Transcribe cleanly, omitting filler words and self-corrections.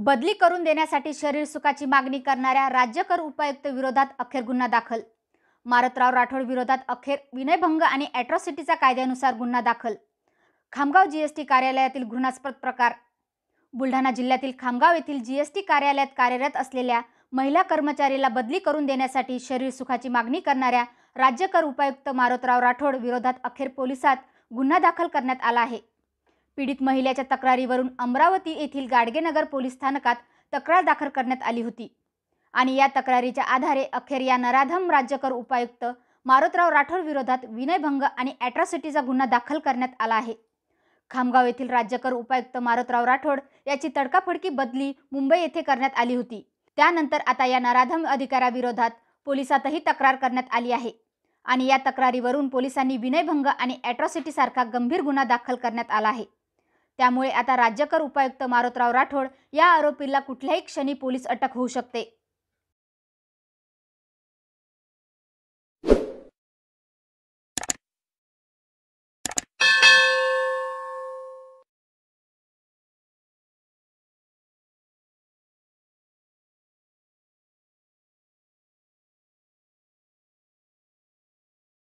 बदली करून देण्यासाठी शरीर सुखाची मागणी करणाऱ्या राज्यकर उपायुक्त विरोधात अखेर गुन्हा दाखल। मारुतराव राठोड विरोधात अखेर विनयभंग आणि ॲट्रॉसिटीचा कायद्यानुसार गुन्हा दाखल। खामगाव जीएसटी कार्यालयातील घृणास्पद प्रकार। बुलढाणा जिल्ह्यातील खामगाव येथील जीएसटी कार्यालयात कार्यरत असलेल्या महिला कर्मचारीला बदली करून देण्यासाठी शरीर सुखाची मागणी करणाऱ्या राज्यकर उपायुक्त मारुतराव राठोड विरोधात अखेर पोलिसात गुन्हा दाखल करण्यात आला आहे। पीडित महिलेच्या तक्रारीवरून अमरावती येथील गाडगेनगर पोलीस स्थानकात तक्रार दाखल करण्यात आली होती आणि या तक्रारीच्या आधारे अखेर या नराधम राज्यकर उपायुक्त मारुतराव राठोड विरोधात विनयभंग आणि ॲट्रॉसिटीचा गुन्हा दाखल करण्यात आला आहे। खामगाव येथील राज्यकर उपायुक्त मारुतराव राठोड याची तडकाफडकी बदली मुंबई येथे करण्यात आली होती। त्यानंतर आता या नराधम अधिकाऱ्याविरोधात पोलिसातही तक्रार करण्यात आली आहे आणि या तक्रारीवरून पोलिसांनी विनयभंग आणि ॲट्रॉसिटी सारखा गंभीर गुन्हा दाखल करण्यात आला आहे। त्यामुळे आता राज्यकर उपायुक्त मारुतराव राठोड या आरोपीला कुठल्याही क्षणी पोलीस अटक होऊ शकते।